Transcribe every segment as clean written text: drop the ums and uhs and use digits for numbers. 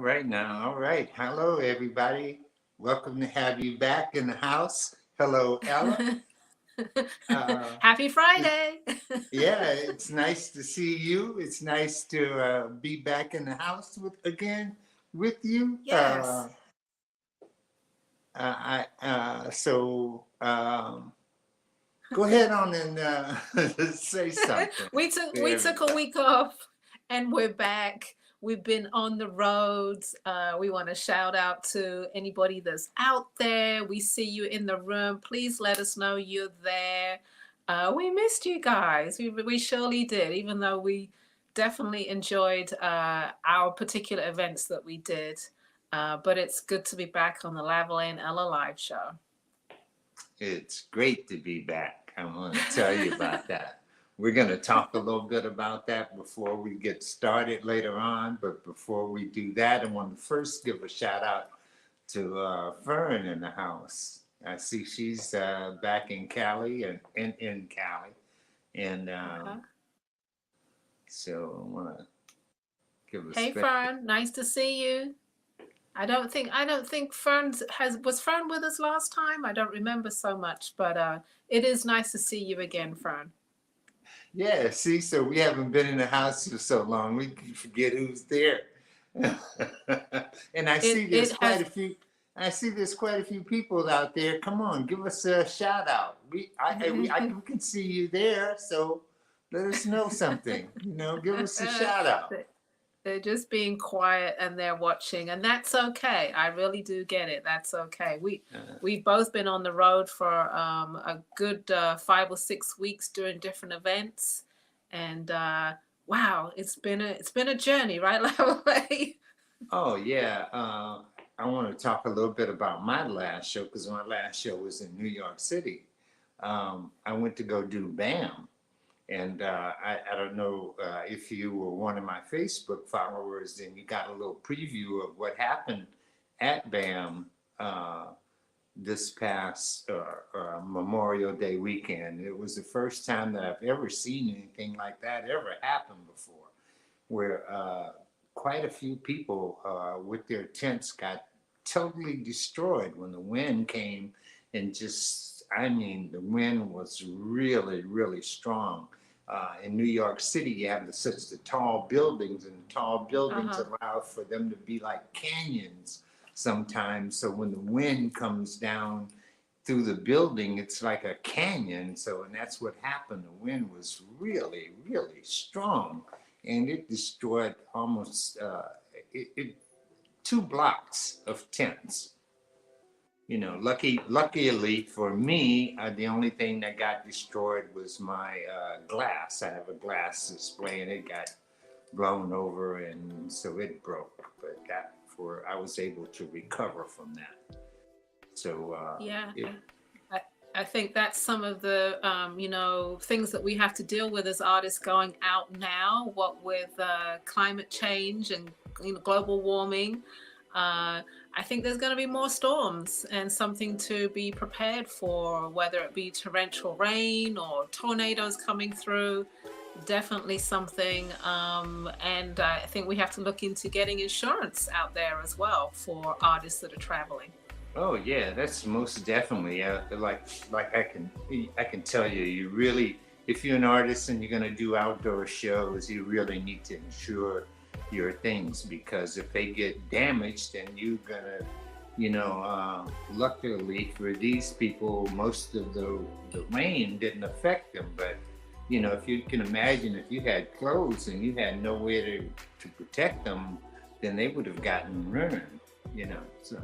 right now. All right. Hello, everybody. Welcome to have you back in the house. Hello, Ella. Uh, Happy it, Friday. yeah, it's nice to see you. It's nice to be back in the house with you. Yes. Go ahead on and say something. We To took a everybody. week off and we're back. We've been on the roads. We want to shout out to anybody that's out there. We see you in the room. Please let us know you're there. We missed you guys. We surely did, even though we definitely enjoyed our particular events that we did. But it's good to be back on the Lavalais and Ella live show. It's great to be back. I want to tell you about that. We're going to talk a little bit about that before we get started later on. But before we do that, I want to first give a shout out to Fern in the house. I see she's back in Cali and in Cali. And Uh-huh. so I want to give a Hey special. Fern, nice to see you. I don't think Fern's has was Fern with us last time. I don't remember so much, but it is nice to see you again, Fern. Yeah, see, so we haven't been in the house for so long, we forget who's there. And I see It there's quite has a few. I see there's quite a few people out there. Come on, give us a shout out. We can see you there, so let us know something. Give us a shout out. they're just being quiet and they're watching, and that's okay. I really do get it. That's okay. We've both been on the road for a good 5 or 6 weeks doing different events, and wow, it's been a journey, right, Lavalais? Oh yeah, I want to talk a little bit about my last show because my last show was in New York City. I went to go do BAM. And I don't know if you were one of my Facebook followers, then you got a little preview of what happened at BAM uh, this past Memorial Day weekend. It was the first time that I've ever seen anything like that ever happen before, where quite a few people with their tents got totally destroyed when the wind came and just, I mean, the wind was really, really strong. In New York City, you have such the tall buildings, and the tall buildings Uh-huh. allow for them to be like canyons sometimes. So when the wind comes down through the building, it's like a canyon. So, and that's what happened. The wind was really, really strong, and it destroyed almost 2 blocks of tents. Luckily for me, the only thing that got destroyed was my glass. I have a glass display, and it got blown over, and so it broke. But I was able to recover from that. So Yeah, it, I think that's some of the things that we have to deal with as artists going out now. What with climate change and global warming, I think there's going to be more storms and something to be prepared for, whether it be torrential rain or tornadoes coming through. Definitely something, and I think we have to look into getting insurance out there as well for artists that are traveling. oh yeah, that's most definitely like I can tell you, you really, if you're an artist and you're gonna do outdoor shows, you really need to insure your things, because if they get damaged, then you're gonna, luckily for these people, most of the rain didn't affect them. But if you can imagine, if you had clothes and you had nowhere to protect them, then they would have gotten ruined. So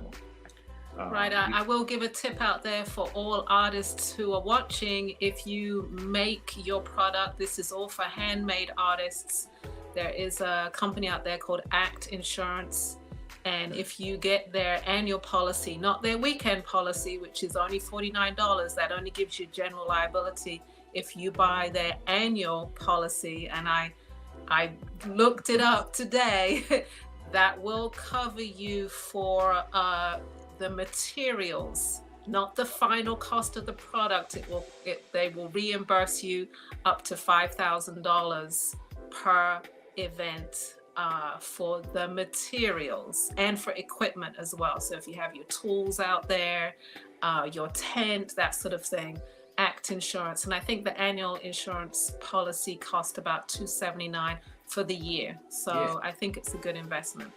Right. I will give a tip out there for all artists who are watching. If you make your product, this is all for handmade artists. There is a company out there called Act Insurance. And if you get their annual policy, not their weekend policy, which is only $49, that only gives you general liability. If you buy their annual policy, and I looked it up today, that will cover you for the materials, not the final cost of the product. They will reimburse you up to $5,000 per event. for the materials and for equipment as well. So if you have your tools out there, your tent, that sort of thing, ACT insurance. And I think the annual insurance policy cost about $279 for the year. So yeah. I think it's a good investment.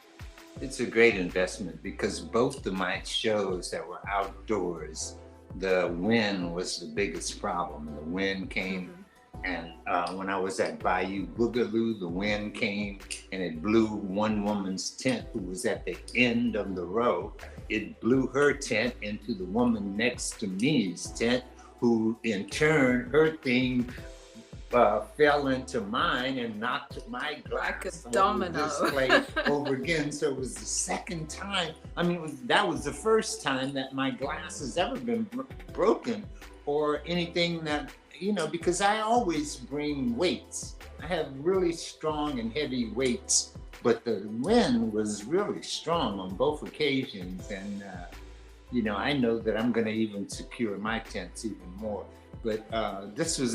It's a great investment because both of my shows that were outdoors, the wind was the biggest problem. The wind came, and when I was at Bayou Boogaloo, the wind came and it blew one woman's tent who was at the end of the row. It blew her tent into the woman next to me's tent, who in turn, her thing fell into mine and knocked my glass like a domino over again. So it was the second time. I mean, that was the first time that my glass has ever been broken or anything that, you know, because I always bring weights. I have really strong and heavy weights, but the wind was really strong on both occasions. And, you know, I know that I'm going to even secure my tents even more. But this was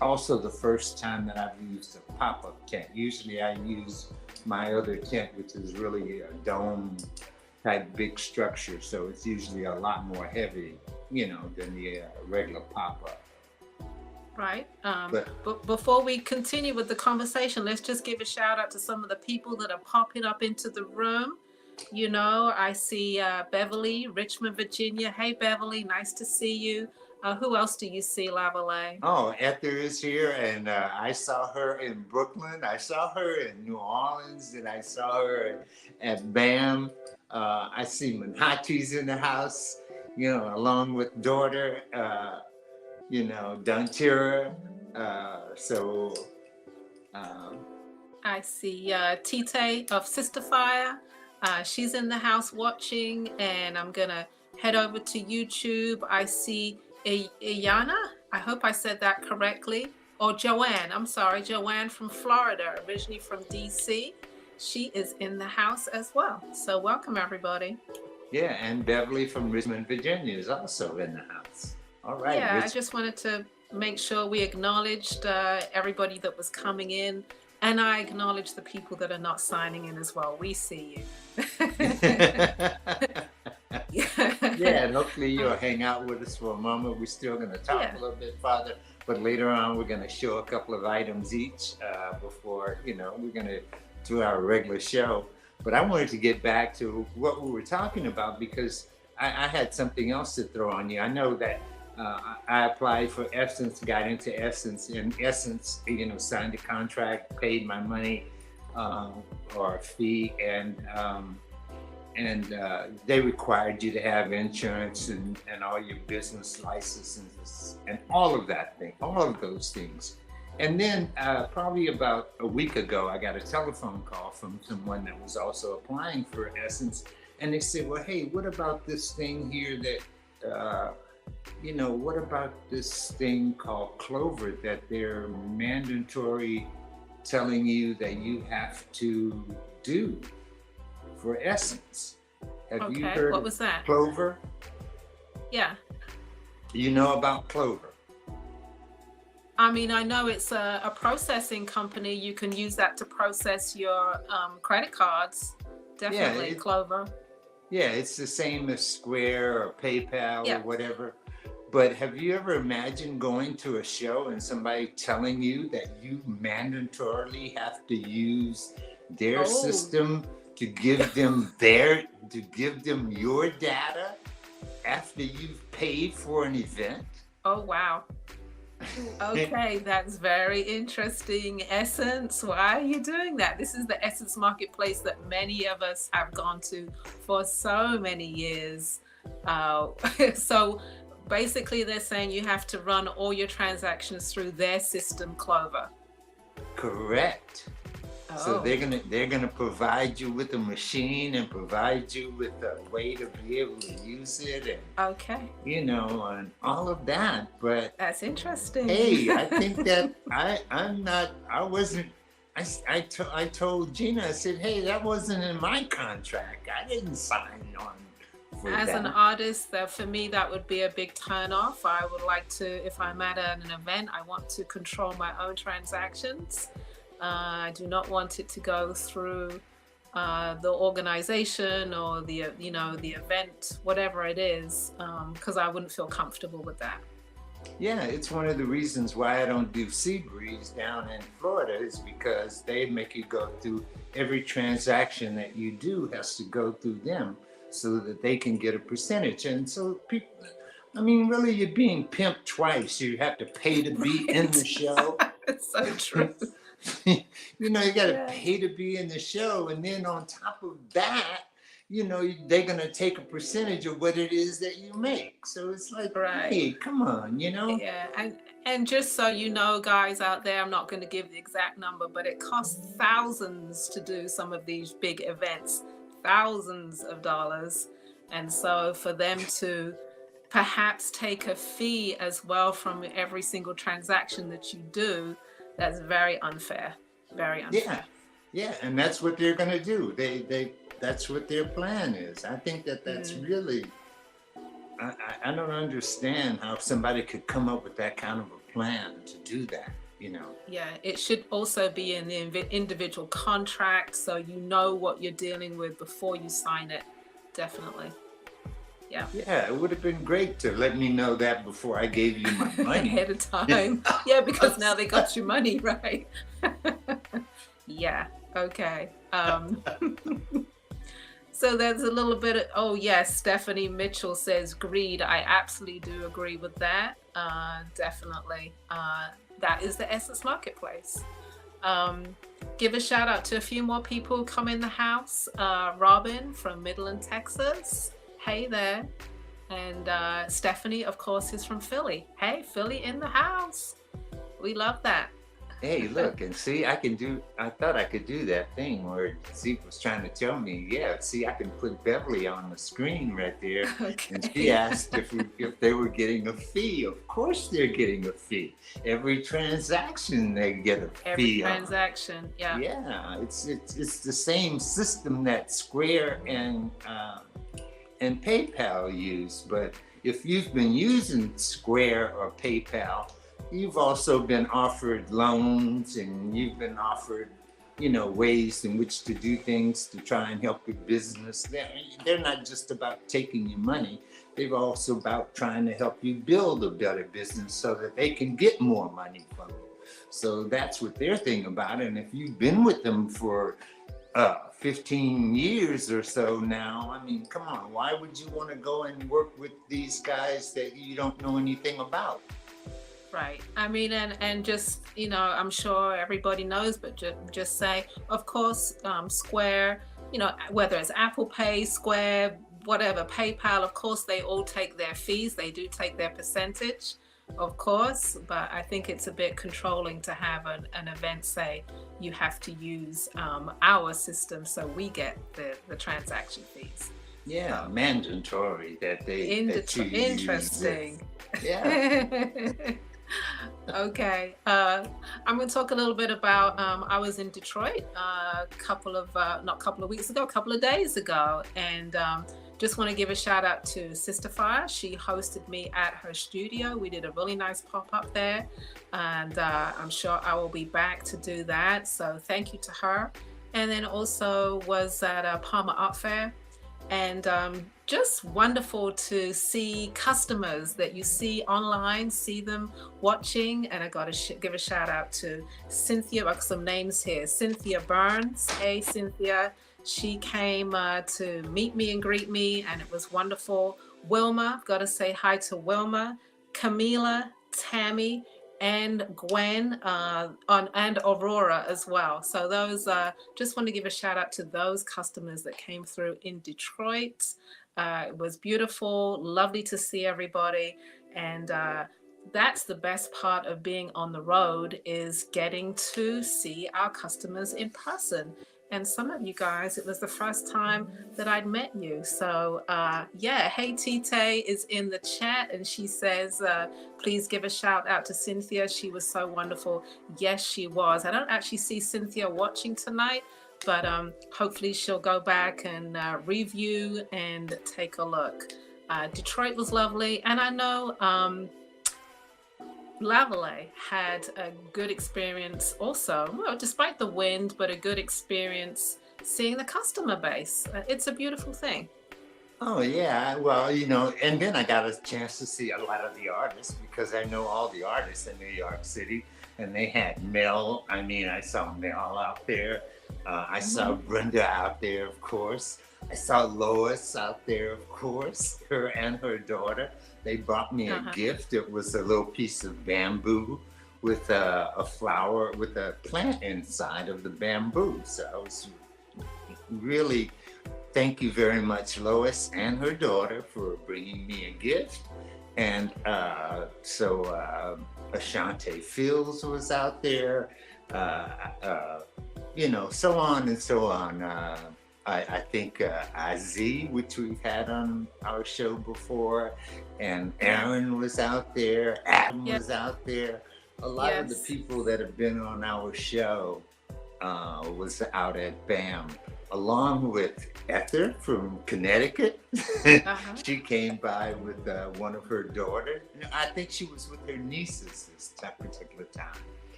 also the first time that I've used a pop-up tent. Usually I use my other tent, which is really a dome type big structure. So it's usually a lot more heavy, you know, than the regular pop-up. Right. But before we continue with the conversation, let's just give a shout out to some of the people that are popping up into the room. You know, I see Beverly, Richmond, Virginia. Hey, Beverly, nice to see you. Who else do you see, Lavalais? Oh, Ether is here, and I saw her in Brooklyn. I saw her in New Orleans, and I saw her at BAM. I see Manhattan's in the house, you know, along with daughter, you know, Dantira. I see Tite of Sister Fire. She's in the house watching, and I'm going to head over to YouTube. I see Iyana, I hope I said that correctly, or Joanne, I'm sorry, Joanne from Florida, originally from DC. She is in the house as well. So welcome, everybody. Yeah, and Beverly from Richmond, Virginia is also in the house. All right. Yeah, I just wanted to make sure we acknowledged everybody that was coming in, and I acknowledge the people that are not signing in as well. We see you. Yeah, and hopefully you'll hang out with us for a moment. We're still going to talk a little bit farther, but later on we're going to show a couple of items each before, you know, we're going to do our regular show. But I wanted to get back to what we were talking about because I had something else to throw on you. I know that I applied for Essence, got into Essence, and Essence, you know, signed a contract, paid my money or a fee, and they required you to have insurance and all your business licenses and all of that thing, all of those things. And then probably about a week ago, I got a telephone call from someone that was also applying for Essence. And they said, well, hey, what about this thing here that, you know, what about this thing called Clover that they're mandatory telling you that you have to do for Essence? Have you heard what was that? Clover? Yeah. You know about Clover? I mean, I know it's a processing company. You can use that to process your credit cards. Definitely, Clover. Yeah, it's the same as Square or PayPal or whatever. But have you ever imagined going to a show and somebody telling you that you mandatorily have to use their system to give them your data after you've paid for an event? Oh, wow. Okay, that's very interesting. Essence, why are you doing that? This is the Essence marketplace that many of us have gone to for so many years. So basically they're saying you have to run all your transactions through their system, Clover. Correct. So they're gonna provide you with a machine and provide you with a way to be able to use it and you know, and all of that. But that's interesting. Hey, I think that I told Gina, I said, hey, that wasn't in my contract. I didn't sign on for that. As an artist, for me, that would be a big turn off. I would like to, if I'm at an event, I want to control my own transactions. I do not want it to go through the organization or the the event, whatever it is, because I wouldn't feel comfortable with that. Yeah, it's one of the reasons why I don't do Seabreeze down in Florida is because they make you go through every transaction that you do has to go through them so that they can get a percentage. And so people, I mean, really, you're being pimped twice. You have to pay to be in the show. It's so true. You know, you got to Yeah. pay to be in the show. And then on top of that, you know, they're going to take a percentage of what it is that you make. So it's like, Right. hey, come on, you know? Yeah, and just so you know, guys out there, I'm not going to give the exact number, but it costs thousands to do some of these big events, thousands of dollars. And so for them to perhaps take a fee as well from every single transaction that you do, that's very unfair. Very Yeah, unfair. yeah, and that's what they're gonna do. That's what their plan is. I think that that's Mm. really, I don't understand how somebody could come up with that kind of a plan to do that, you know? Yeah, it should also be in the individual contract so you know what you're dealing with before you sign it. Definitely. Yeah. Yeah, it would have been great to let me know that before I gave you my money. Ahead of time. Yeah, because now they got your money, right? Yeah. Okay. So there's a little bit of, oh yes, Stephanie Mitchell says greed. I absolutely do agree with that. Definitely. That is the Essence Marketplace. Give a shout out to a few more people who come in the house. Robin from Midland, Texas. Hey there. And Stephanie, of course, is from Philly. Hey, Philly in the house. We love that. Hey, look, and see, I thought I could do that thing where Zeke was trying to tell me, yeah, see, I can put Beverly on the screen right there. Okay. And she asked if they were getting a fee. Of course they're getting a fee. Every transaction they get a Every fee on. transaction, yeah. Yeah, it's the same system that Square and PayPal use. But if you've been using Square or PayPal, you've also been offered loans and you've been offered, you know, ways in which to do things to try and help your business. They're not just about taking your money. They're also about trying to help you build a better business so that they can get more money from you. So that's what their thing about it. And if you've been with them for 15 years or so now, I mean, come on, why would you want to go and work with these guys that you don't know anything about? Right. I mean, and just, you know, I'm sure everybody knows, but just say, of course, Square, you know, whether it's Apple Pay, Square, whatever, PayPal, of course, they all take their fees. They do take their percentage, of course, but I think it's a bit controlling to have an event say you have to use our system so we get the transaction fees. Yeah, mandatory that that you Interesting. Use. Yeah. Okay, I'm going to talk a little bit about. I was in Detroit a couple of days ago, and just want to give a shout out to Sister Fire. She hosted me at her studio. We did a really nice pop up there, and I'm sure I will be back to do that. So thank you to her. And then also was at a Palmer Art Fair. And just wonderful to see customers that you see online, see them watching. And I got to give a shout out to Cynthia. I got some names here. Cynthia Burns. Hey, Cynthia. She came to meet me and greet me, and it was wonderful. Wilma, I've got to say hi to Wilma, Camila, Tammy, and Gwen, and Aurora as well. So those, just want to give a shout out to those customers that came through in Detroit. It was beautiful, lovely to see everybody. And that's the best part of being on the road, is getting to see our customers in person. And some of you guys, it was the first time that I'd met you. So yeah, hey, Tite is in the chat, and she says, please give a shout out to Cynthia. She was so wonderful. Yes, she was. I don't actually see Cynthia watching tonight, but hopefully she'll go back and review and take a look. Detroit was lovely. And I know Lavalais had a good experience also, well, despite the wind, but a good experience seeing the customer base. It's a beautiful thing. Oh yeah, well, and then I got a chance to see a lot of the artists because I know all the artists in New York City, and they had Mel. I mean, I saw Mel out there. I saw Brenda out there, of course. I saw Lois out there, of course. Her and her daughter. They brought me a gift. It was a little piece of bamboo with a flower with a plant inside of the bamboo. So I was really. Thank you very much, Lois and her daughter, for bringing me a gift. And Ashante Fields was out there, so on and so on. I think Aziz, which we've had on our show before, and Aaron was out there, Adam was out there. A lot of the people that have been on our show was out at BAM. Along with Ether from Connecticut. She came by with one of her daughters. I think she was with her nieces this particular time.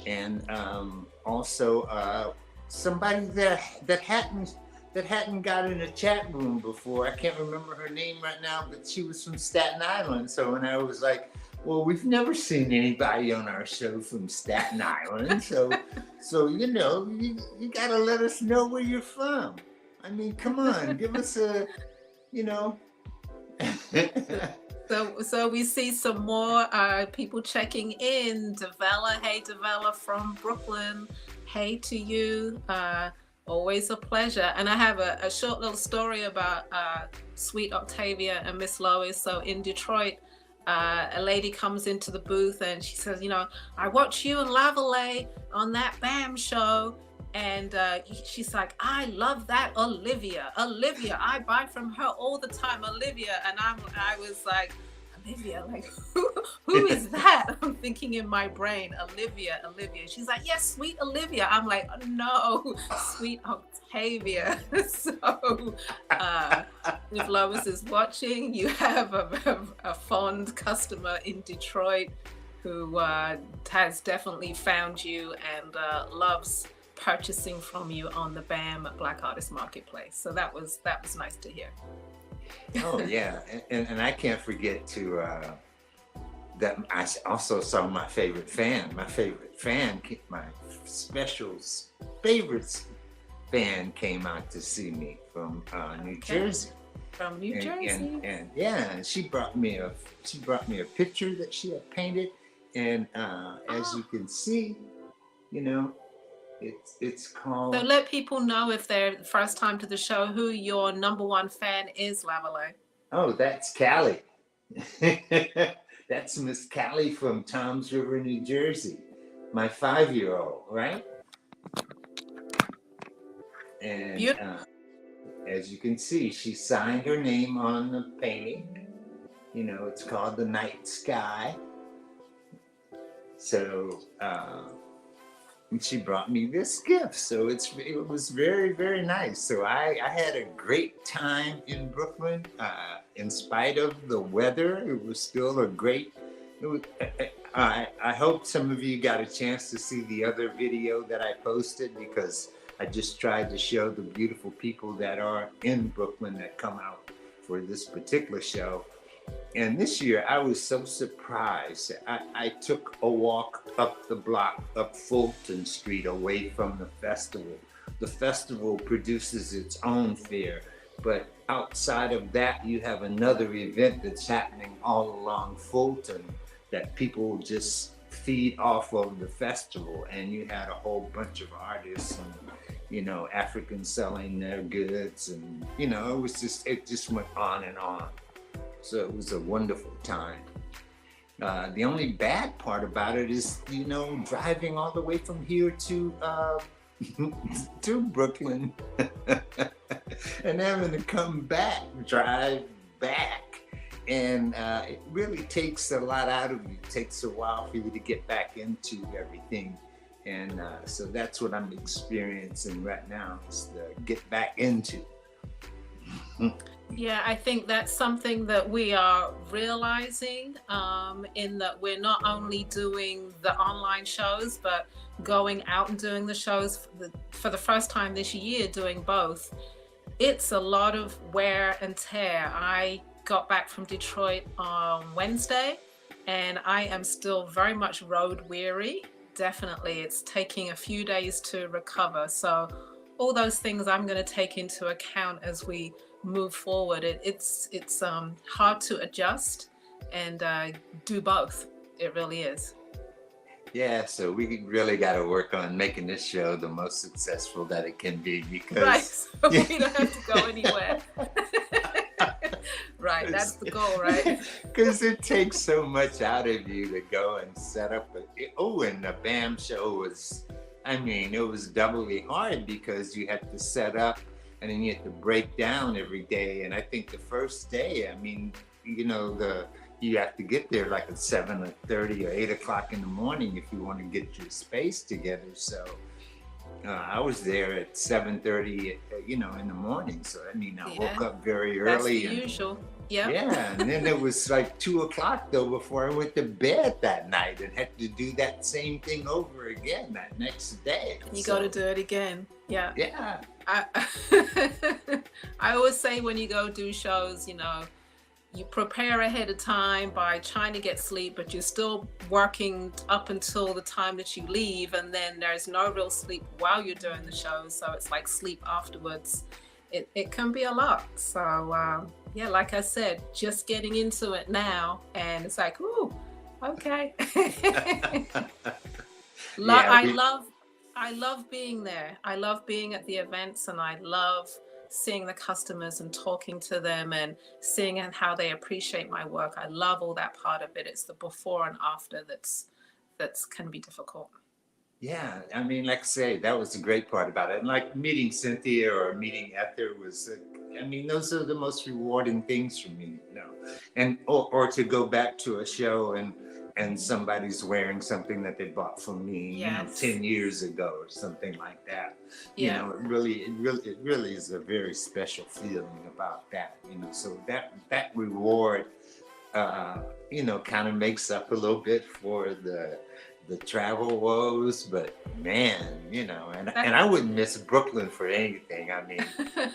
And also somebody that hadn't got in a chat room before. I can't remember her name right now, but she was from Staten Island. So when I was like, well, we've never seen anybody on our show from Staten Island. So you gotta let us know where you're from. I mean, come on, give us a. So we see some more people checking in. Devella, hey Devella from Brooklyn. Hey to you. Always a pleasure. And I have a short little story about Sweet Octavia and Miss Lois. So in Detroit, a lady comes into the booth and she says, I watch you and Lavalais on that BAM show. And she's like, I love that Olivia. I buy from her all the time, Olivia. And I was like, Olivia, like who is that? I'm thinking in my brain, Olivia. She's like, yes, Sweet Olivia. I'm like, oh, no, Sweet Octavia. So if Lois is watching, you have a fond customer in Detroit who has definitely found you and loves purchasing from you on the BAM Black Artist Marketplace. So that was nice to hear. Oh yeah, and I can't forget to that I also saw my favorite fan, my special favorite fan came out to see me from New Jersey. From New Jersey. And she brought me a picture that she had painted, and as you can see, it's called. So let people know, if they're the first time to the show, who your number one fan is, Lavalais. Oh, that's Callie. That's Miss Callie from Toms River, New Jersey. My 5-year-old, right? And as you can see, she signed her name on the painting. It's called The Night Sky. So, and she brought me this gift. So it was very, very nice. So I had a great time in Brooklyn. In spite of the weather, it was still a great, I hope some of you got a chance to see the other video that I posted, because I just tried to show the beautiful people that are in Brooklyn that come out for this particular show. And this year I was so surprised. I took a walk up the block, up Fulton Street, away from the festival. The festival produces its own fair, but outside of that, you have another event that's happening all along Fulton that people just feed off of the festival. And you had a whole bunch of artists and, Africans selling their goods, and, it just went on and on. So it was a wonderful time. The only bad part about it is, driving all the way from here to Brooklyn and having to drive back. And it really takes a lot out of you. It takes a while for you to get back into everything. And so that's what I'm experiencing right now, is the get back into. Yeah, I think that's something that we are realizing, in that we're not only doing the online shows, but going out and doing the shows for the first time this year, doing both. It's a lot of wear and tear. I got back from Detroit on Wednesday and I am still very much road weary. Definitely, it's taking a few days to recover. So, all those things I'm going to take into account as we move forward. It's hard to adjust and do both. It really is. Yeah, so we really got to work on making this show the most successful that it can be Right. because So we don't have to go anywhere. Right. That's the goal, right? because it takes so much out of you to go and set up and the BAM show was, I mean, it was doubly hard because you had to set up and then you had to break down every day. And I think the first day, I mean, you know, you have to get there like at 7:30 or 8 o'clock in the morning if you want to get your space together. So I was there at 7:30, you know, in the morning. So I mean, I woke up very early. That's the usual. Yeah. Yeah, and then it was like 2 o'clock though before I went to bed that night, and had to do that same thing over again that next day. You got to do it again. Yeah. Yeah. I I always say when you go do shows, you know, you prepare ahead of time by trying to get sleep, but you're still working up until the time that you leave, and then there's no real sleep while you're doing the show. So it's like sleep afterwards. It can be a lot. So yeah, like I said, just getting into it now, and it's like, ooh, okay. I love being there. I love being at the events, and I love seeing the customers and talking to them and seeing how they appreciate my work. I love all that part of it. It's the before and after that's can be difficult. Yeah, I mean, like I say, that was the great part about it. And like meeting Cynthia or meeting Ether was, I mean, those are the most rewarding things for me, you know. And or to go back to a show and somebody's wearing something that they bought from me, you know, 10 years ago or something like that. You know, it really is a very special feeling about that, you know. So that reward, you know, kind of makes up a little bit for the travel woes, but man, you know, and I wouldn't miss Brooklyn for anything. I mean,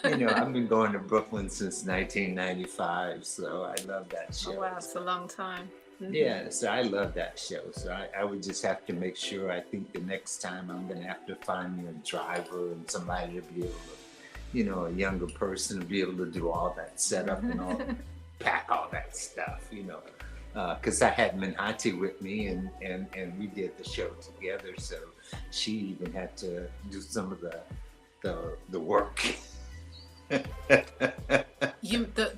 you know, I've been going to Brooklyn since 1995, so I love that show. Oh wow, it's a long time. Mm-hmm. Yeah, so I love that show. So I would just have to make sure, I think the next time I'm gonna have to find me a driver and somebody to be able to, you know, a younger person to be able to do all that setup and all, pack all that stuff, you know. Because I had Minhati with me and we did the show together, so she even had to do some of the work.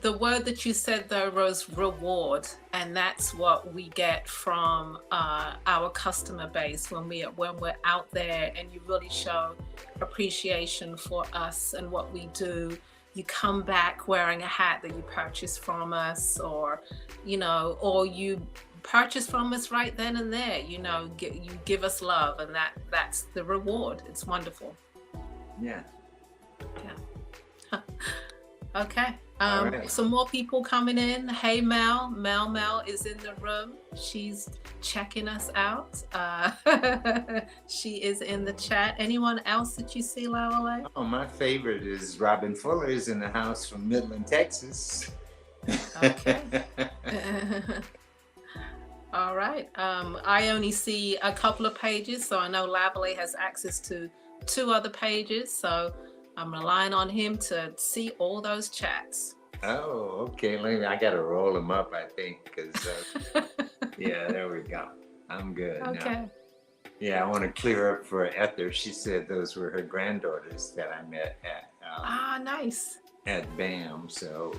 The word that you said though was reward, and that's what we get from our customer base when we're out there, and you really show appreciation for us and what we do. You come back wearing a hat that you purchased from us, or, you know, or you purchase from us right then and there. You know, you give us love, and that's the reward. It's wonderful. Yeah. Yeah. Okay. Right. Some more people coming in. Hey, Mel. Mel is in the room. She's checking us out. She is in the chat. Anyone else that you see, Lavalais? Oh, my favorite is Robin Fuller is in the house from Midland, Texas. Okay. All right. I only see a couple of pages, so I know Lavalais has access to 2 other pages. So I'm relying on him to see all those chats. Oh, okay. I got to roll them up, I think, because yeah, there we go. I'm good okay. now. Yeah, I want to clear up for Ether. She said those were her granddaughters that I met at nice. At BAM. So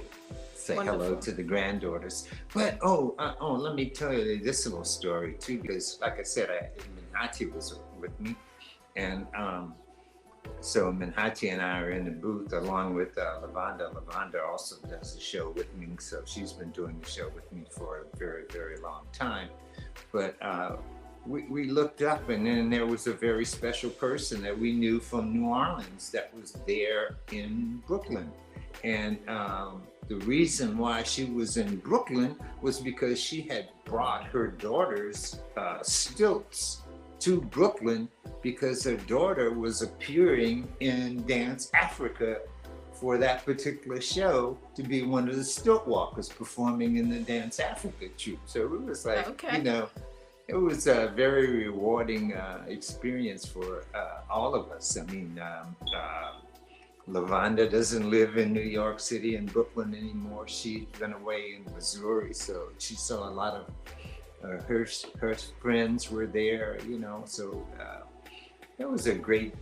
say Wonderful. Hello to the granddaughters. But let me tell you this little story too, because like I said, Minhati was with me, and so Minhati and I are in the booth along with Lavanda. Lavanda also does the show with me, so she's been doing the show with me for a very, very long time. But we looked up, and then there was a very special person that we knew from New Orleans that was there in Brooklyn. And the reason why she was in Brooklyn was because she had brought her daughter's stilts to Brooklyn because her daughter was appearing in Dance Africa for that particular show to be one of the stilt walkers performing in the Dance Africa troupe. So it was like, Okay. you know, it was a very rewarding experience for all of us. I mean, Lavonda doesn't live in New York City and Brooklyn anymore. She's been away in Missouri, so she saw a lot of her friends were there, you know. So it was a great,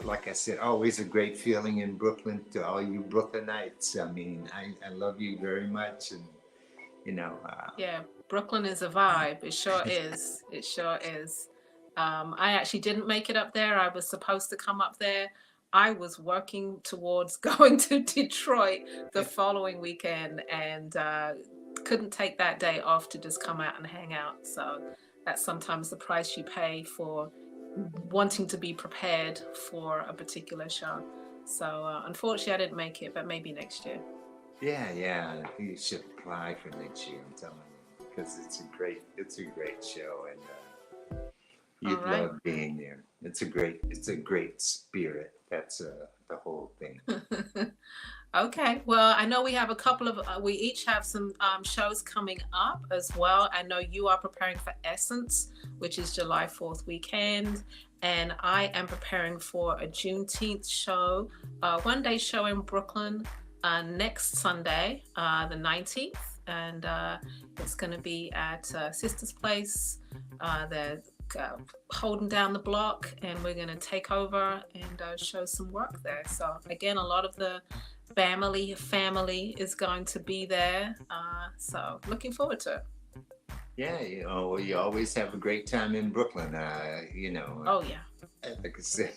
like I said, always a great feeling in Brooklyn. To all you Brooklynites, I mean, I love you very much, and you know. Yeah, Brooklyn is a vibe. It sure is. It sure is. I actually didn't make it up there. I was supposed to come up there. I was working towards going to Detroit the following weekend and couldn't take that day off to just come out and hang out. So that's sometimes the price you pay for wanting to be prepared for a particular show. So unfortunately, I didn't make it, but maybe next year. Yeah, you should apply for next year. I'm telling you, because it's a great show, and you'd love being there. It's a great spirit. That's the whole thing. Okay, well, I know we have a couple of, we each have some shows coming up as well. I know you are preparing for Essence, which is July 4th weekend, and I am preparing for a Juneteenth show, one-day show in Brooklyn next Sunday, the 19th, and it's going to be at Sister's Place. They're holding down the block, and we're going to take over and show some work there. So again, a lot of the family is going to be there, so looking forward to it. Yeah, you know, well, you always have a great time in Brooklyn, you know. Oh yeah, like I said.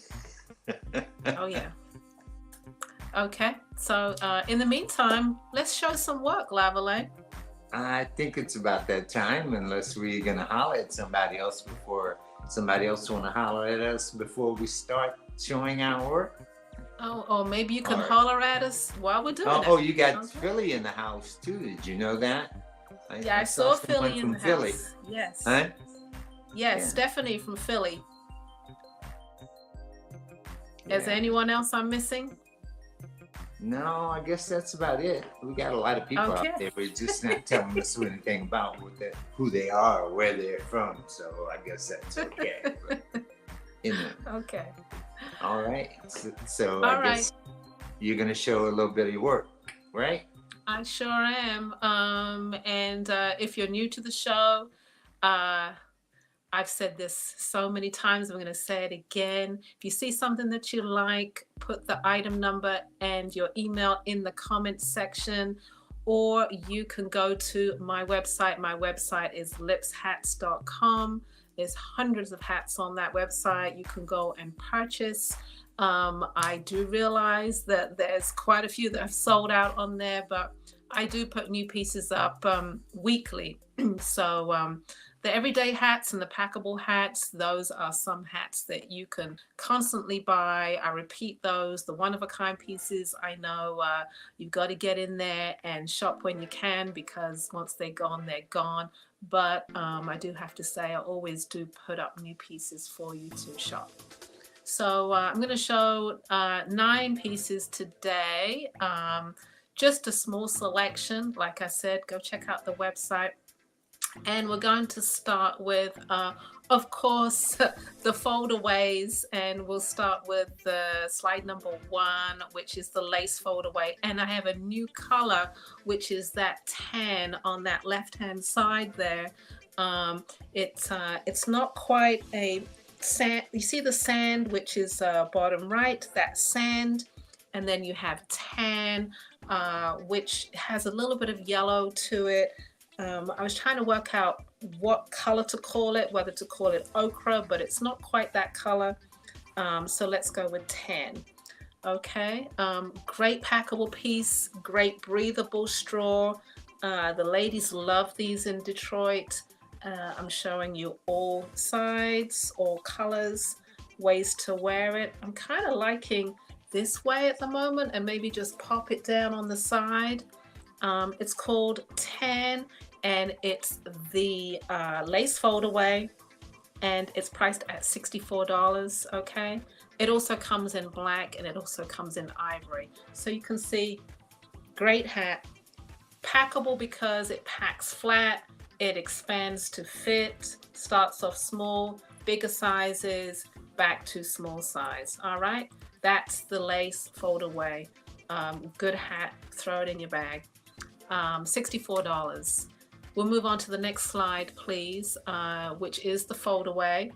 Oh yeah. Okay, so in the meantime, let's show some work, Lavalais. I think it's about that time, unless we're gonna holler at somebody else before somebody else wanna holler at us before we start showing our work. Oh, or maybe you can holler at us while we're doing it. Oh, you got Philly in the house too. Did you know that? Yeah, I saw Philly in the Philly. house. Yes. Huh? Yes, yeah. Stephanie from Philly. Yeah. Is there anyone else I'm missing? No, I guess that's about it. We got a lot of people out there, but just not telling us anything about who they are or where they're from. So I guess that's okay. But, you know. Okay. All right. So I guess you're gonna show a little bit of your work, right? I sure am. And if you're new to the show, I've said this so many times, I'm going to say it again. If you see something that you like, put the item number and your email in the comments section, or you can go to my website. My website is lipshats.com. There's hundreds of hats on that website. You can go and purchase. I do realize that there's quite a few that have sold out on there, but I do put new pieces up weekly. So the everyday hats and the packable hats, those are some hats that you can constantly buy. I repeat those. The one-of-a-kind pieces, I know you've got to get in there and shop when you can, because once they're gone, they're gone. But I do have to say, I always do put up new pieces for you to shop. So I'm going to show 9 pieces today. Just a small selection. Like I said, go check out the website. And we're going to start with, of course, the foldaways, and we'll start with the slide number 1, which is the lace foldaway. And I have a new color, which is that tan on that left-hand side there. It's not quite a sand. You see the sand, which is bottom right, that sand, and then you have tan, which has a little bit of yellow to it. I was trying to work out what color to call it, whether to call it ochre, but it's not quite that color. So let's go with tan. Okay, great packable piece, great breathable straw. The ladies love these in Detroit. I'm showing you all sides, all colors, ways to wear it. I'm kind of liking this way at the moment and maybe just pop it down on the side. It's called Tan, and it's the lace foldaway, and it's priced at $64. Okay, it also comes in black and it also comes in ivory. So you can see, great hat, packable because it packs flat, it expands to fit, starts off small, bigger sizes, back to small size. All right, that's the lace foldaway. Good hat, throw it in your bag. $64. We'll move on to the next slide, please, which is the foldaway.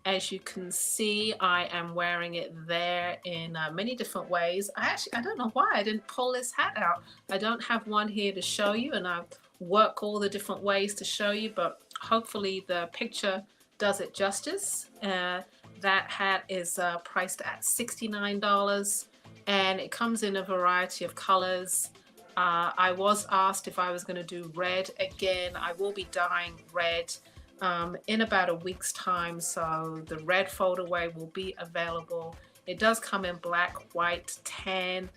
As you can see, I am wearing it there in many different ways. I don't know why I didn't pull this hat out. I don't have one here to show you, and I work all the different ways to show you, but hopefully the picture does it justice. That hat is priced at $69, and it comes in a variety of colors. I was asked if I was going to do red again. I will be dyeing red in about a week's time, so the red foldaway will be available. It does come in black, white, tan.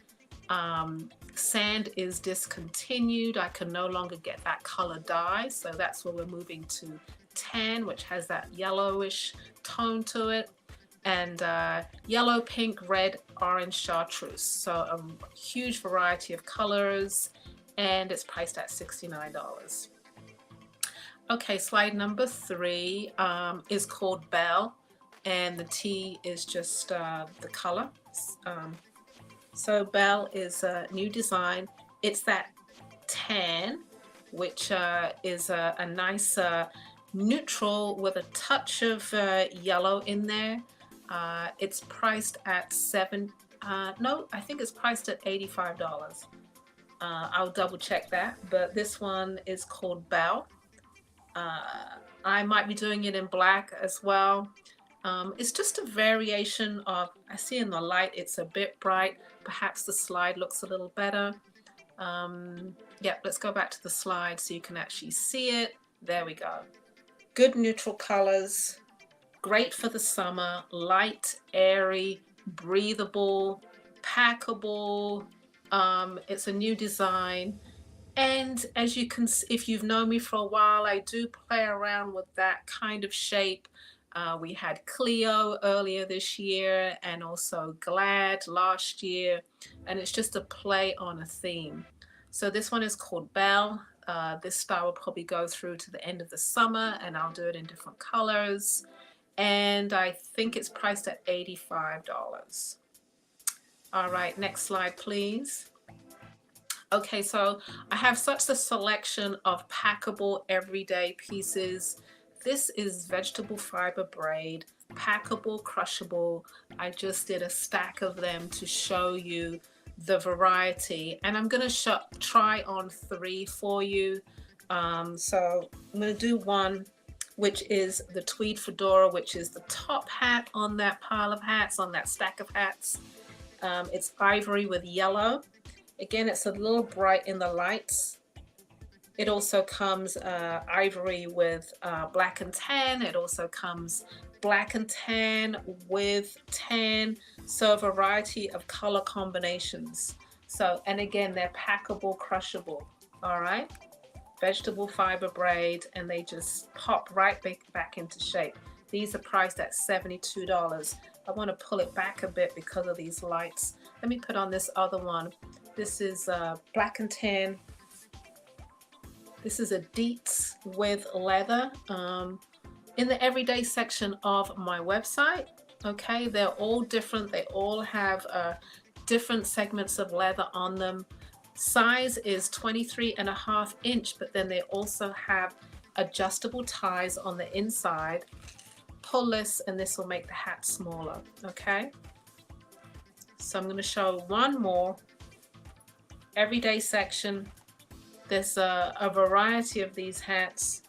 Sand is discontinued. I can no longer get that color dye, so that's where we're moving to tan, which has that yellowish tone to it, and yellow, pink, red, orange, chartreuse. So a huge variety of colors, and it's priced at $69. Okay, slide number 3 is called Belle, and the T is just the color. So Belle is a new design. It's that tan, which is a nice neutral with a touch of yellow in there. It's priced at I think it's priced at $85. I'll double check that, but this one is called Belle. I might be doing it in black as well. It's just a variation of, I see in the light it's a bit bright. Perhaps the slide looks a little better. Yeah, let's go back to the slide so you can actually see it. There we go. Good neutral colors, great for the summer, light, airy, breathable, packable. It's a new design. And as you can, if you've known me for a while, I do play around with that kind of shape. We had Clio earlier this year and also Glad last year. And it's just a play on a theme. So this one is called Belle. This style will probably go through to the end of the summer, and I'll do it in different colors. And I think it's priced at $85. All right, next slide, please. Okay, so I have such a selection of packable everyday pieces. This is vegetable fiber braid, packable, crushable. I just did a stack of them to show you the variety, and I'm going to try on 3 for you. So I'm going to do one, which is the tweed fedora, which is the top hat on that pile of hats, on that stack of hats. It's ivory with yellow. Again, it's a little bright in the lights. It also comes ivory with black and tan. It also comes black and tan with tan. So a variety of color combinations. So, and again, they're packable, crushable. All right. Vegetable fiber braid, and they just pop right back into shape. These are priced at $72. I want to pull it back a bit because of these lights. Let me put on this other one. This is black and tan. This is a Deets with leather in the everyday section of my website. Okay, they're all different. They all have different segments of leather on them. Size is 23.5 inch, but then they also have adjustable ties on the inside. Pull this, and this will make the hat smaller. Okay, so I'm going to show one more everyday section. There's a variety of these hats.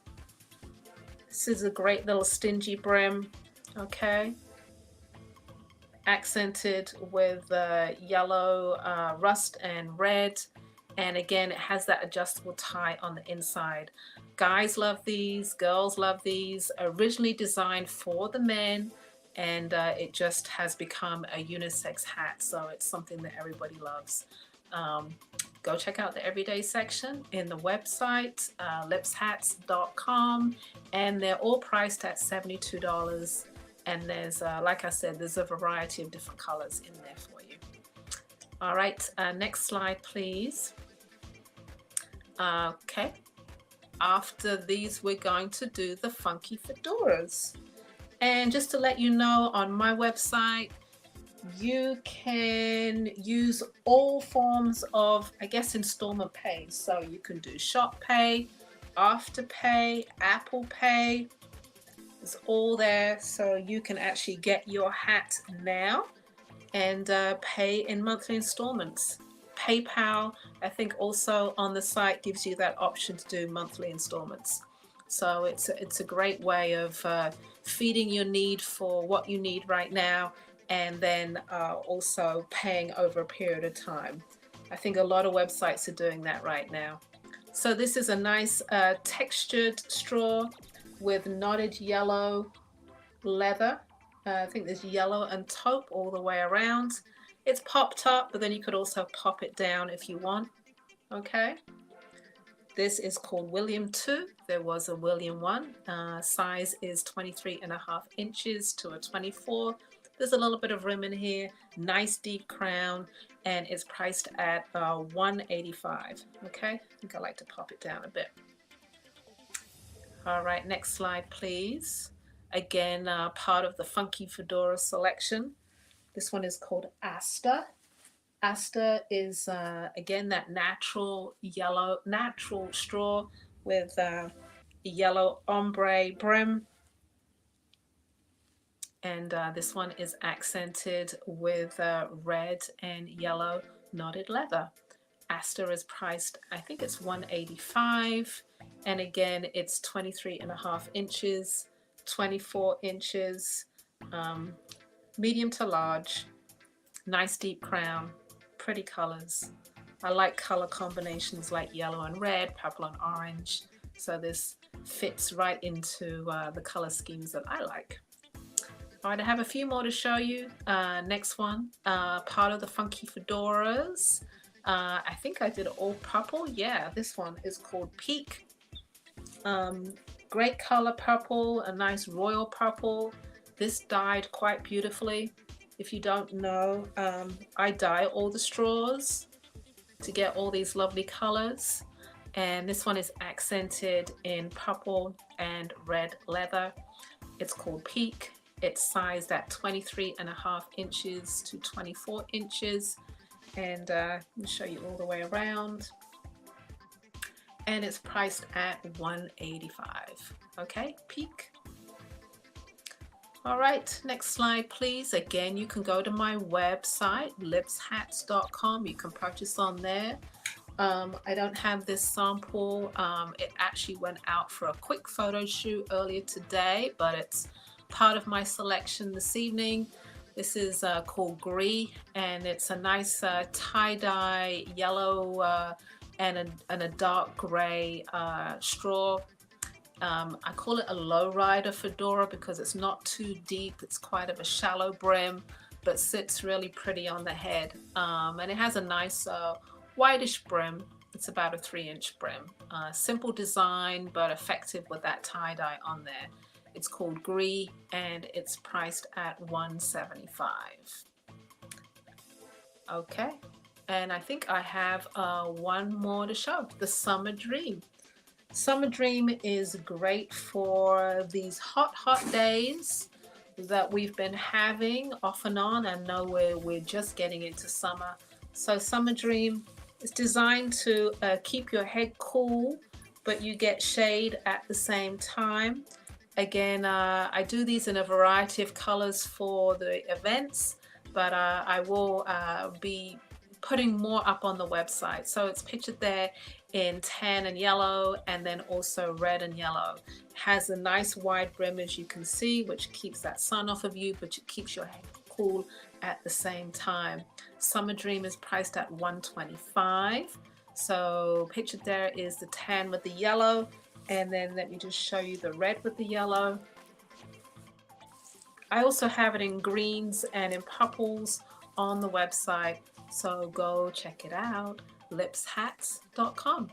This is a great little stingy brim, okay, accented with yellow, rust, and red. And again, it has that adjustable tie on the inside. Guys love these, girls love these. Originally designed for the men, and it just has become a unisex hat, so it's something that everybody loves. Go check out the everyday section in the website, lipshats.com, and they're all priced at $72. And there's, like I said, there's a variety of different colors in there for you. All right, next slide, please. Okay, after these, we're going to do the funky fedoras. And just to let you know, on my website, you can use all forms of, I guess, installment pay. So you can do shop pay, Afterpay, Apple Pay. It's all there, so you can actually get your hat now and pay in monthly installments. PayPal, I think, also on the site gives you that option to do monthly installments. So it's a great way of feeding your need for what you need right now, and then also paying over a period of time. I think a lot of websites are doing that right now. So this is a nice textured straw with knotted yellow leather. I think there's yellow and taupe all the way around. It's popped up, but then you could also pop it down if you want. Okay. This is called William 2. There was a William 1. Size is 23.5 inches to a 24. There's a little bit of rim in here. Nice deep crown, and it's priced at $185. Okay, I think I like to pop it down a bit. All right, next slide, please. Again, part of the funky fedora selection. This one is called Asta. Asta is, again, that natural yellow, natural straw with a yellow ombre brim. And this one is accented with red and yellow knotted leather. Asta is priced, I think it's $185. And again, it's 23.5 inches, 24 inches, medium to large, nice deep crown, pretty colors. I like color combinations like yellow and red, purple and orange. So this fits right into the color schemes that I like. All right, I have a few more to show you. Next one, part of the funky fedoras. I think I did all purple. Yeah, this one is called Peak. Great color purple, a nice royal purple. This dyed quite beautifully. If you don't know, I dye all the straws to get all these lovely colors. And this one is accented in purple and red leather. It's called Peak. It's sized at 23.5 inches to 24 inches. And let me show you all the way around. And it's priced at $185. Okay, Peak. All right, next slide, please. Again, you can go to my website, lipshats.com. You can purchase on there. I don't have this sample. It actually went out for a quick photo shoot earlier today, but it's part of my selection this evening. This is called Gris, and it's a nice tie-dye yellow and a dark gray straw. I call it a lowrider fedora because it's not too deep. It's quite of a shallow brim, but sits really pretty on the head. And it has a nice whitish brim. It's about a 3-inch brim. Simple design, but effective with that tie-dye on there. It's called Gris, and it's priced at $175. Okay. And I think I have one more to show, the Summer Dream. Summer Dream is great for these hot days that we've been having off and on. I know we're just getting into summer. So Summer Dream is designed to keep your head cool, but you get shade at the same time. Again, I do these in a variety of colors for the events, but I will be putting more up on the website. So it's pictured there in tan and yellow, and then also red and yellow. It has a nice wide brim, as you can see, which keeps that sun off of you, but it keeps your head cool at the same time. Summer Dream is priced at $125. So pictured there is the tan with the yellow, and then let me just show you the red with the yellow. I also have it in greens and in purples on the website. So go check it out, lipshats.com.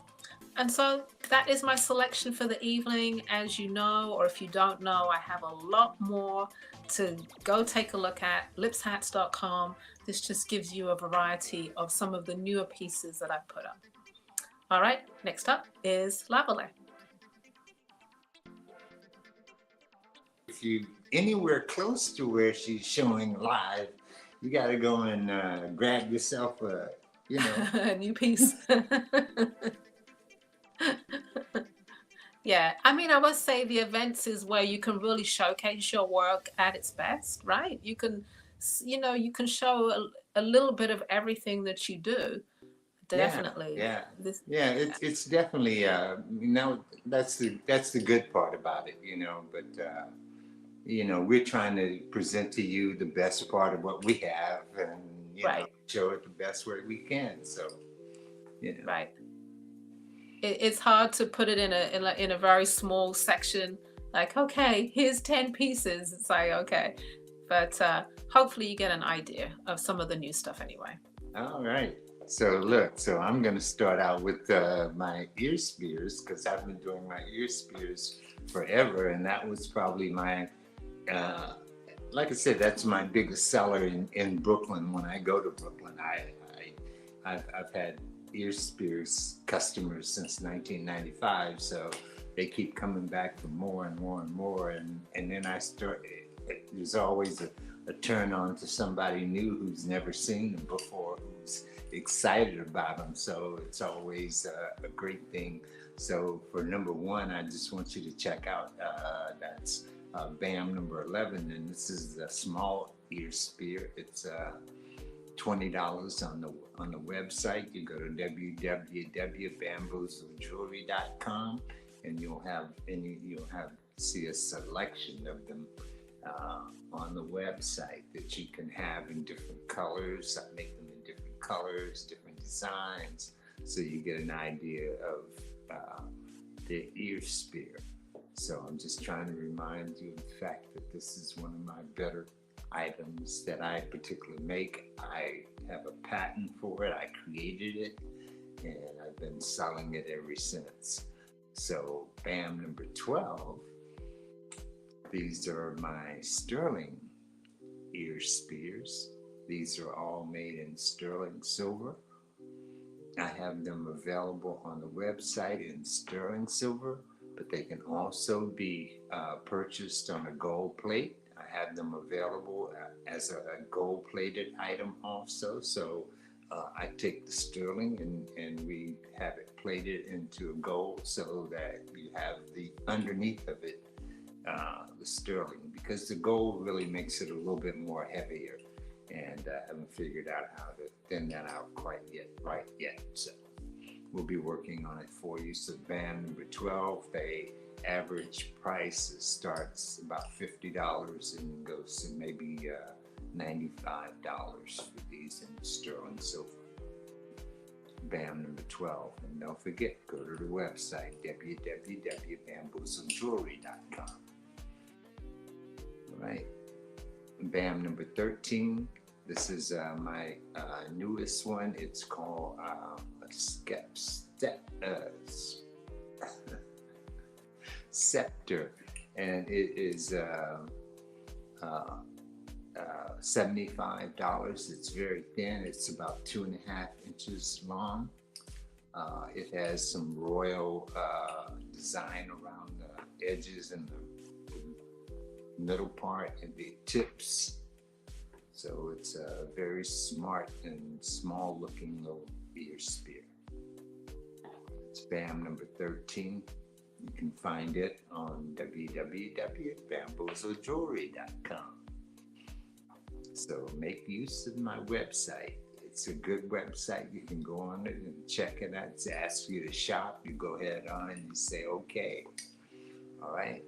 And so that is my selection for the evening. As you know, or if you don't know, I have a lot more to go take a look at. Lipshats.com. This just gives you a variety of some of the newer pieces that I've put up. All right, next up is Lavalais. If you anywhere close to where she's showing live, you got to go and grab yourself a, a new piece. Yeah, I mean, I must say the events is where you can really showcase your work at its best, right? You can, you can show a little bit of everything that you do. Yeah, Definitely. yeah, This, yeah. It's definitely that's the good part about it, But we're trying to present to you the best part of what we have, and right, show it the best way we can. So, right. It's hard to put it in a very small section. Like, okay, here's 10 pieces. It's like, okay, but hopefully you get an idea of some of the new stuff anyway. All right. So look, I'm going to start out with my ear spears, because I've been doing my ear spears forever, and that was probably my, like I said, that's my biggest seller in Brooklyn. When I go to Brooklyn, I've had ear spears customers since 1995, so they keep coming back for more and more and more, and then I start. There's always a turn on to somebody new who's never seen them before, who's excited about them. So it's always a great thing. So for number one, I just want you to check out that's BAM number 11, and this is a small ear spear. It's $20 on the website. You go to www.bamboozlejewelry.com, and you'll have see a selection of them on the website that you can have in different colors. I make them in different colors, different designs, so you get an idea of the ear spear. So I'm just trying to remind you of the fact that this is one of my better items that I particularly make. I have a patent for it. I created it, and I've been selling it ever since. So BAM number 12. These are my sterling ear spears. These are all made in sterling silver. I have them available on the website in sterling silver, but they can also be purchased on a gold plate. I have them available as a gold plated item also. So I take the sterling and we have it plated into a gold, so that you have the underneath of it, the sterling, because the gold really makes it a little bit more heavier, and I haven't figured out how to thin that out right yet. So we'll be working on it for you. So BAM number 12, the average price starts about $50 and goes to maybe $95 for these in sterling silver. BAM number 12. And don't forget, go to the website, www.bamboozlejewelry.com. All right. BAM number 13. This is my newest one. It's called a scepter, and it is $75. It's very thin. It's about 2.5 inches long. It has some royal design around the edges and the middle part and the tips. So it's a very smart and small looking little ear spear. It's BAM number 13. You can find it on www.bamboozlejewelry.com. So make use of my website. It's a good website. You can go on it and check it out. It asks you to shop. You go ahead on and you say, okay. All right.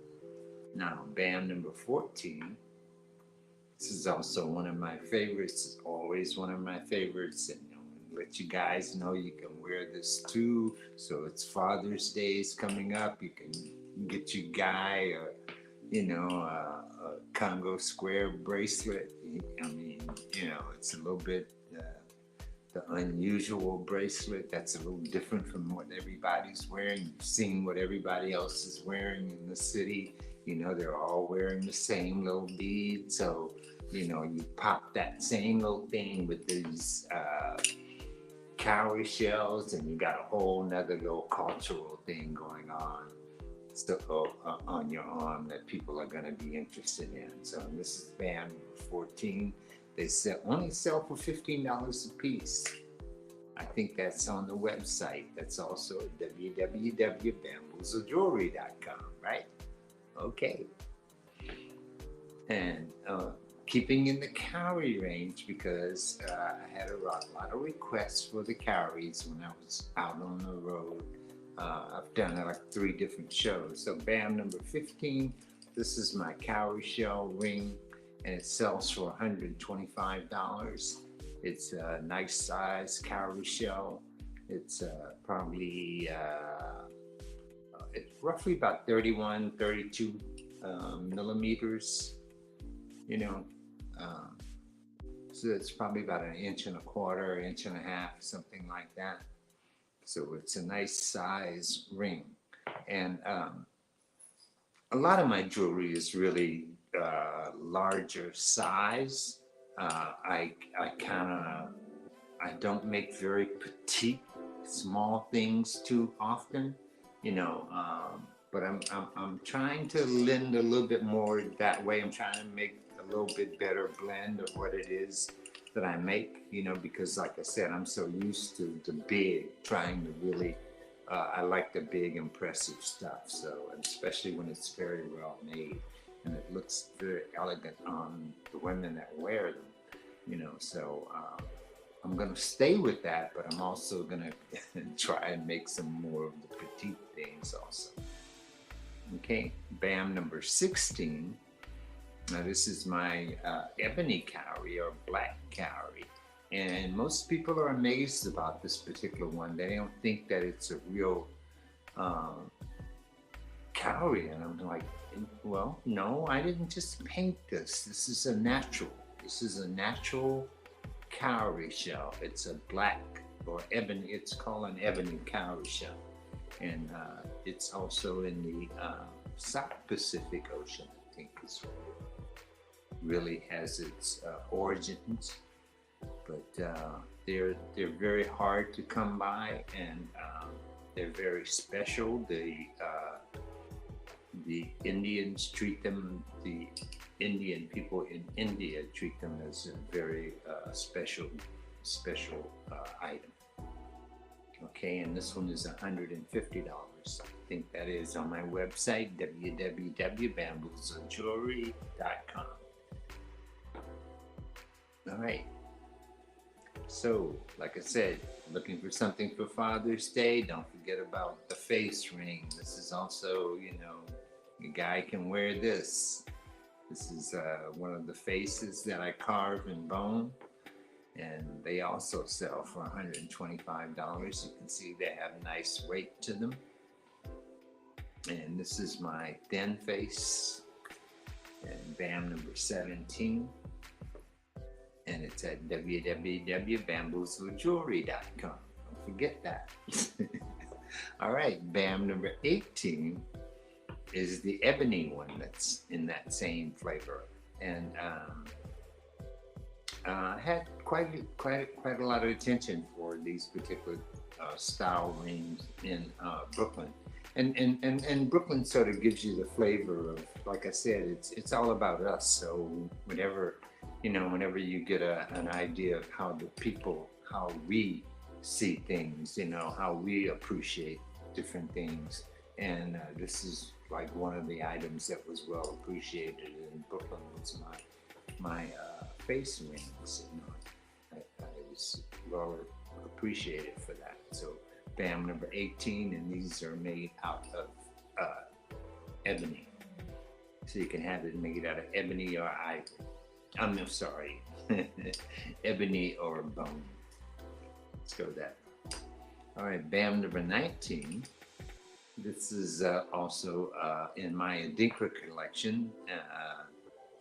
Now, BAM number 14. This is also one of my favorites. It's always one of my favorites. And let you guys know you can wear this too. So it's Father's Day is coming up. You can get your guy a Congo square bracelet. I mean, you know, it's a little bit the unusual bracelet that's a little different from what everybody's wearing. You've seen what everybody else is wearing in the city. You know, they're all wearing the same little bead. So, you know, you pop that same little thing with these cowrie shells, and you got a whole nother little cultural thing going on. So, on your arm that people are going to be interested in. So this is band 14. They only sell for $15 a piece. I think that's on the website. That's also www.bamboozlejewelry.com, right? Okay. And keeping in the cowrie range, because I had a lot of requests for the cowries when I was out on the road. I've done like 3 different shows. So BAM number 15, this is my cowrie shell ring, and it sells for $125. It's a nice size cowrie shell. It's probably, it's roughly about 31, 32 millimeters, you know. So it's probably about 1.25 inches, 1.5 inches, something like that. So it's a nice size ring. And a lot of my jewelry is really larger size. I don't make very petite, small things too often, you know. But I'm trying to lend a little bit more that way. I'm trying to make a little bit better blend of what it is that I make, you know, because like I said, I'm so used to the big, trying to really, I like the big, impressive stuff. So, especially when it's very well made and it looks very elegant on the women that wear them, you know. So I'm gonna stay with that, but I'm also gonna try and make some more of the petite things also. Okay, BAM number 16. Now this is my ebony cowrie or black cowrie, and most people are amazed about this particular one. They don't think that it's a real cowrie, and I'm like, well, no, I didn't just paint this. This is a natural. This is a natural cowrie shell. It's a black or ebony. It's called an ebony cowrie shell, and it's also in the South Pacific Ocean, I think is really has its origins, but they're very hard to come by, and they're very special. The Indians treat them, the Indian people in India treat them as a very special item. Okay, and this one is $150. I think that is on my website, www.bamboozlejewelry.com. All right. So, like I said, looking for something for Father's Day, don't forget about the face ring. This is also, you know, a guy can wear this. This is one of the faces that I carve in bone, and they also sell for $125. You can see they have nice weight to them. And this is my thin face, and BAM number 17. And it's at www.bamboozlejewelry.com. Don't forget that. All right, BAM number 18 is the ebony one that's in that same flavor. And I had quite a lot of attention for these particular style rings in Brooklyn. And Brooklyn sort of gives you the flavor of, like I said, it's all about us. So whenever you get an idea of how we see things, you know, how we appreciate different things. And this is like one of the items that was well appreciated in Brooklyn was my face rings. You know, I was well appreciated for that. So BAM number 18, and these are made out of ebony. So you can have it made out of ebony or ivory. I'm sorry, ebony or bone. Let's go with that. All right, BAM number 19. This is also in my Adinkra collection.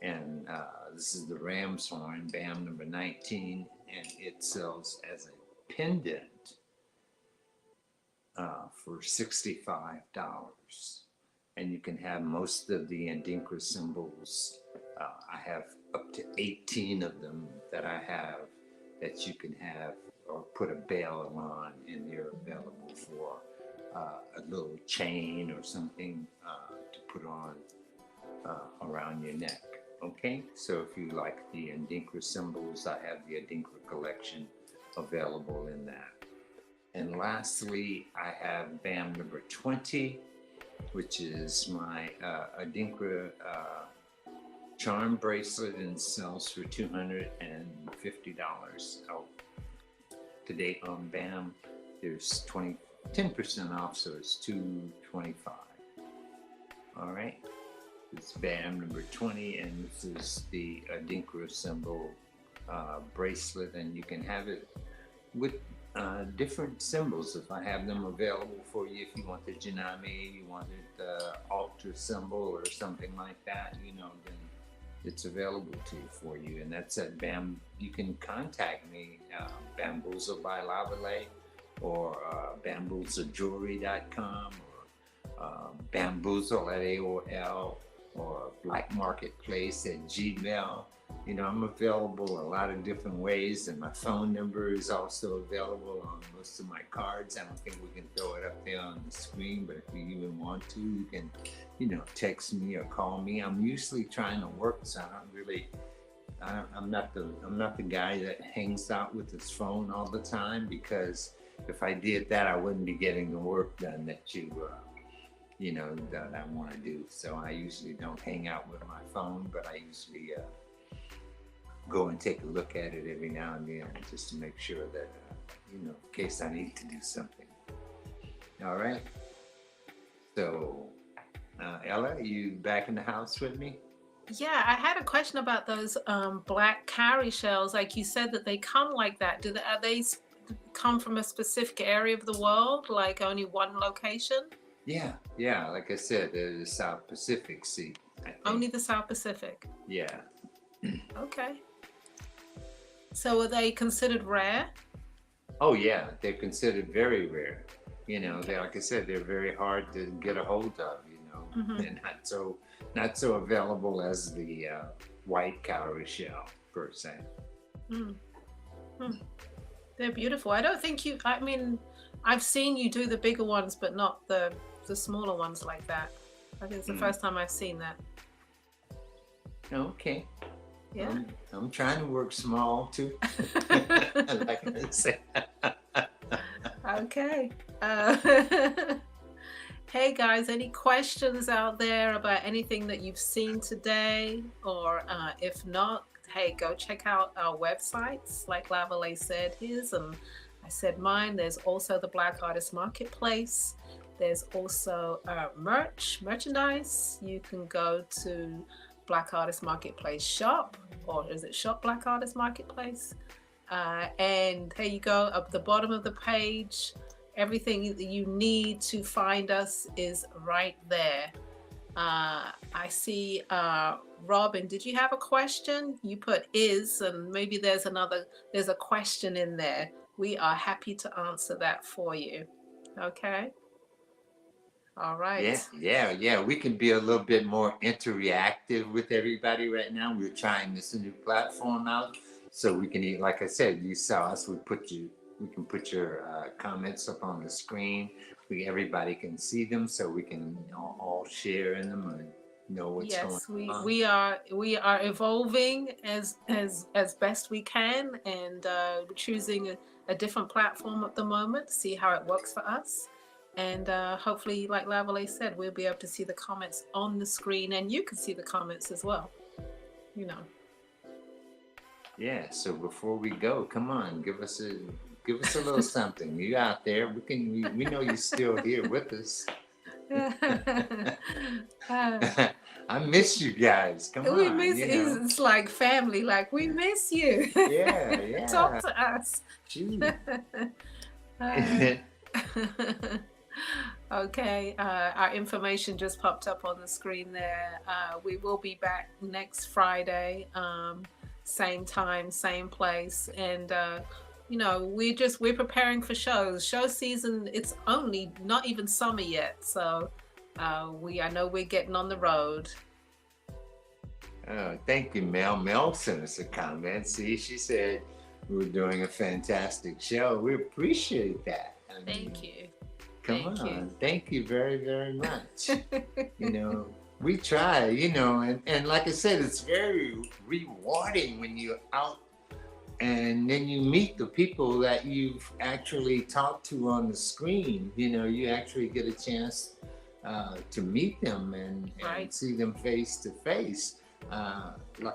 And this is the ram's horn, BAM number 19, and it sells as a pendant for $65. And you can have most of the Adinkra symbols. I have up to 18 of them that I have that you can have or put a bell on, and they're available for a little chain or something to put on around your neck. Okay, so if you like the Adinkra symbols, I have the Adinkra collection available in that. And lastly, I have BAM number 20, which is my Adinkra charm bracelet, and sells for $250. Oh, to date on BAM, there's 10% off, so it's $225. All right, it's BAM number 20, and this is the Adinkra symbol bracelet, and you can have it with different symbols. If I have them available for you, if you want the Janami, you wanted the altar symbol or something like that, you know, then it's available to you for you. And that's at BAM. You can contact me, Bamboozle by Lavalais, or bamboozlejewelry.com, or bamboozle at AOL, or Black Marketplace at Gmail. You know, I'm available a lot of different ways, and my phone number is also available on most of my cards. I don't think we can throw it up there on the screen, but if you even want to, you can, you know, text me or call me. I'm usually trying to work, so I'm not the guy that hangs out with his phone all the time, because if I did that, I wouldn't be getting the work done that you know, that I want to do. So I usually don't hang out with my phone, but I usually go and take a look at it every now and then, just to make sure that, you know, in case I need to do something. All right. So, Ella, you back in the house with me? Yeah, I had a question about those black cowrie shells. Like you said that they come like that. Are they come from a specific area of the world, like only one location? Yeah. Like I said, they're the South Pacific Sea. Only the South Pacific. Yeah. Okay. So are they considered rare? Oh yeah, they're considered very rare. You know, they, like I said, they're very hard to get a hold of. You know, they're not so available as the white cowrie shell per se. They're beautiful. I don't think I mean, I've seen you do the bigger ones, but not the smaller ones like that. I think it's the first time I've seen that. Okay. Yeah. I'm trying to work small too. Like I said. Okay. Hey guys, any questions out there about anything that you've seen today? Or if not, hey, go check out our websites, like Lavalais said his, and I said mine. There's also the Black Artist Marketplace. There's also merchandise. You can go to Black Artist Marketplace shop, or is it shop Black Artist Marketplace? And there you go, up the bottom of the page, everything that you need to find us is right there. I see Robin, did you have a question? You put is, and maybe there's a question in there. We are happy to answer that for you. Okay. All right. Yeah. We can be a little bit more interactive with everybody right now. We're trying this new platform out, so we can, like I said, you saw us. We can put your comments up on the screen. Everybody can see them, so we can all share in them and know what's going on. Yes, we are evolving as best we can, and we're choosing a different platform at the moment to see how it works for us. And hopefully, like Lavalais said, we'll be able to see the comments on the screen, and you can see the comments as well. You know. Yeah. So before we go, come on, give us a little something. You out there? We know you're still here with us. I miss you guys. Come on. We miss you. It's like family. Like, we miss you. Yeah. Talk to us. Okay, our information just popped up on the screen there. We will be back next Friday, same time, same place, and you know, we're preparing for shows. Show season. It's only not even summer yet, so I know we're getting on the road. Oh, thank you, Mel. Mel sent us a comment. See, she said we were doing a fantastic show. We appreciate that. I mean, Thank you. come Thank you. on. Thank you very, very much. You know, we try, you know, and like I said, it's very rewarding when you're out and then you meet the people that you've actually talked to on the screen. You know, you actually get a chance to meet them and Right. see them face to face.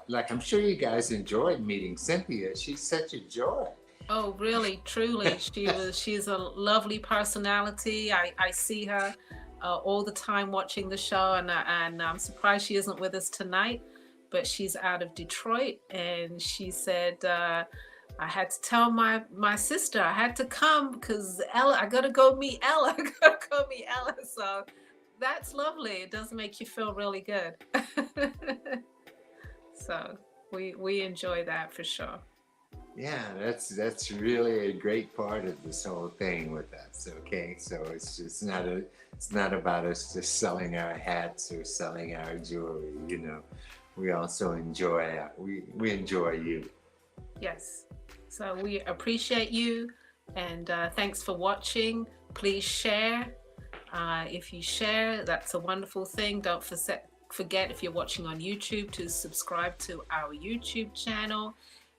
Like I'm sure you guys enjoyed meeting Cynthia. She's such a joy. Oh, really, truly. She's a lovely personality. I see her all the time watching the show, and I'm surprised she isn't with us tonight, but she's out of Detroit, and she said, I had to tell my sister I had to come because Ella, I gotta go meet Ella. I gotta go meet Ella. So that's lovely. It does make you feel really good. So we enjoy that for sure. Yeah, that's really a great part of this whole thing with us. Okay, so it's not about us just selling our hats or selling our jewelry. You know, we also enjoy we enjoy you. Yes. So we appreciate you, and thanks for watching. Please share. If you share, that's a wonderful thing. Don't forget if you're watching on YouTube to subscribe to our YouTube channel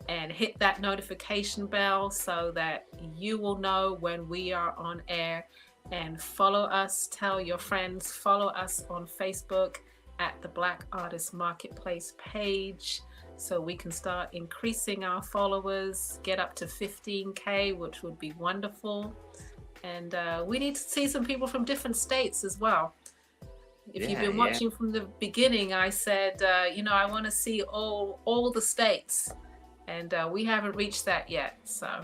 and hit that notification bell so that you will know when we are on air. And follow us, tell your friends, follow us on Facebook at the Black Artist Marketplace page so we can start increasing our followers, get up to 15K, which would be wonderful. And we need to see some people from different states as well. If you've been watching from the beginning, I said, you know, I want to see all the states. And we haven't reached that yet. So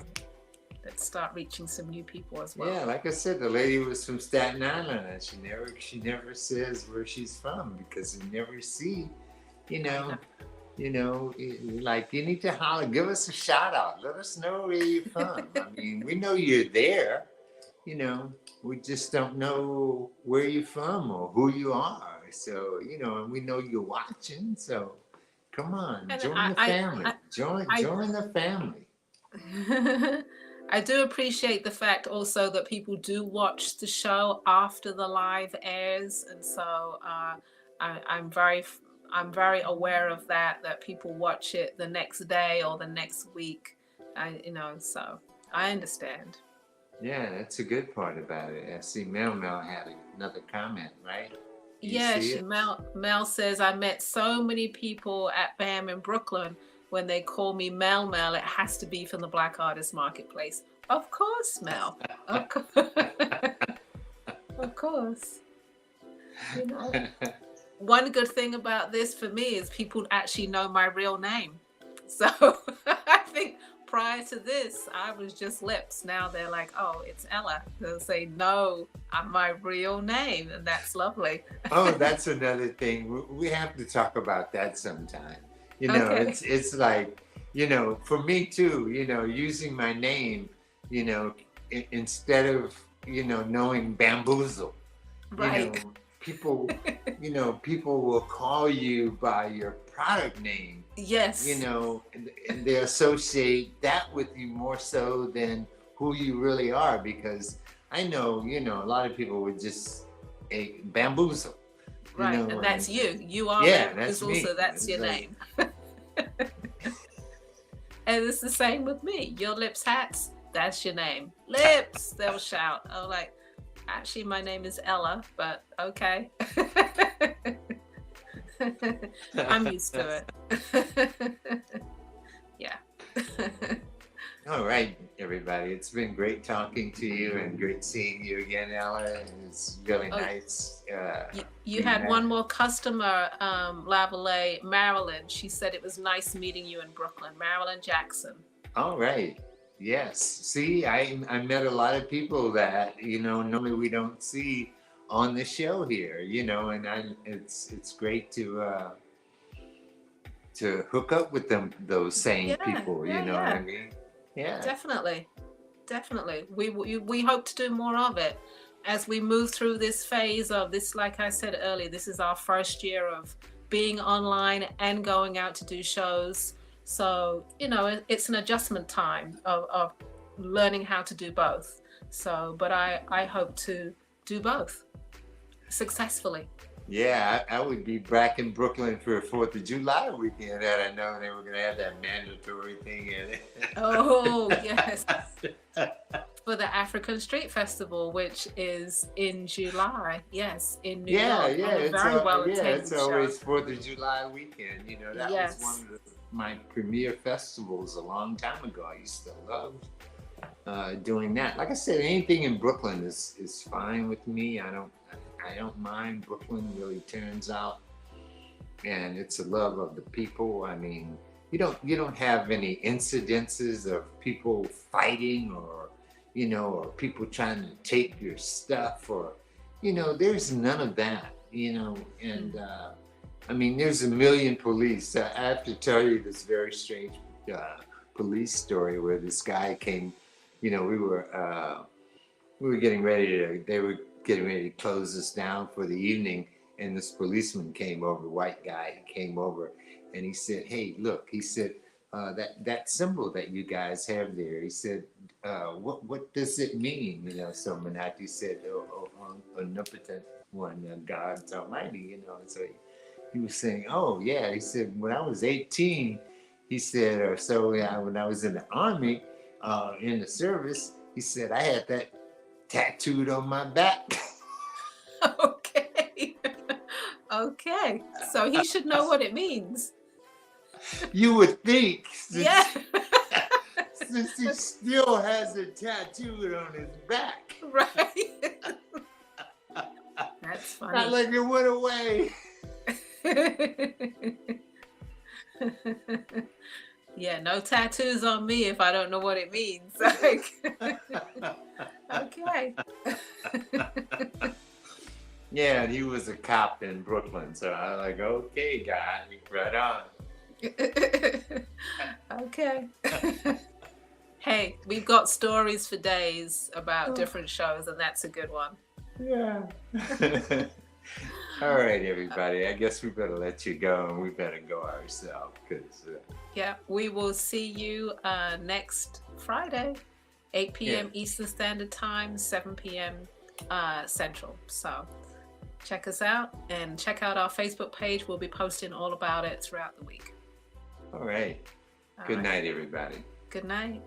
let's start reaching some new people as well. Yeah, like I said, the lady was from Staten Island, and she never says where she's from because you never see, you know, like you need to holler, give us a shout out, let us know where you're from. I mean, we know you're there, you know, we just don't know where you're from or who you are. So, you know, and we know you're watching. So come on, And join the family. Join the family. I do appreciate the fact also that people do watch the show after the live airs, and so I'm very aware of that people watch it the next day or the next week. You know, so I understand. Yeah, that's a good part about it. I see Mel had another comment, right? Yeah, Mel says, I met so many people at BAM in Brooklyn. When they call me Mel, it has to be from the Black Artist Marketplace. Of course, Mel. Of course. Of course. You know, one good thing about this for me is people actually know my real name. So I think prior to this, I was just Lips. Now they're like, oh, it's Ella. They'll say, no, I'm my real name. And that's lovely. Oh, that's another thing. We have to talk about that sometime. You know, Okay. it's like, you know, for me too, you know, using my name, you know, instead of, you know, knowing Bamboozle, Right. you know, people will call you by your product name. Yes. You know, and they associate that with you more so than who you really are, because I know, you know, a lot of people would just bamboozle. Right, you know, and that's you. You are Bamboozle, so that's your name. And it's the same with me. Your Lips hats, that's your name. Lips, they'll shout. Oh, like, actually, my name is Ella, but okay. I'm used to it. Yeah. All right, everybody. It's been great talking to you and great seeing you again, Ella. It's really nice. You had one more customer, Lavalais, Marilyn. She said it was nice meeting you in Brooklyn. Marilyn Jackson. All right. Yes. See, I met a lot of people that, you know, normally we don't see on the show here, and it's great to hook up with those same people, you know what I mean? Yeah. Definitely. We hope to do more of it as we move through this phase of this. Like I said earlier, this is our first year of being online and going out to do shows. So, it's an adjustment time of learning how to do both. So, but I hope to do both successfully. Yeah, I would be back in Brooklyn for 4th of July weekend, and I know they were going to have that mandatory thing in it. Oh, yes. For the African Street Festival, which is in July. Yes, in New York. Yeah, it's always show. 4th of July weekend. That was one of my premier festivals a long time ago. I used to love doing that. Like I said, anything in Brooklyn is fine with me. I don't mind. Brooklyn really turns out, and it's a love of the people. I mean, you don't have any incidences of people fighting or people trying to take your stuff, or there's none of that. And I mean, there's a million police. I have to tell you this very strange police story where this guy came. We were getting ready to. They were getting ready to close us down for the evening, and this policeman came over, white guy, came over, and he said, "Hey, look," he said, that symbol that you guys have there, he said, what does it mean? So Manati said, omnipotent one, God Almighty, so he was saying, oh yeah, he said, when I was 18, he said, when I was in the army, in the service, he said, I had that tattooed on my back. Okay. So he should know what it means. You would think. Since he Yeah. still has it tattooed on his back. Right. That's funny. Not like it went away. Yeah, no tattoos on me if I don't know what it means. Okay. Yeah, and he was a cop in Brooklyn, so I was like, okay, guy, right on. Okay. Hey, we've got stories for days about different shows, and that's a good one. Yeah. All right, everybody. I guess we better let you go, and we better go ourselves. Yeah, we will see you next Friday, 8 p.m. Eastern Standard Time, 7 p.m. Central. So check us out and check out our Facebook page. We'll be posting all about it throughout the week. All right. Good night, everybody. Good night.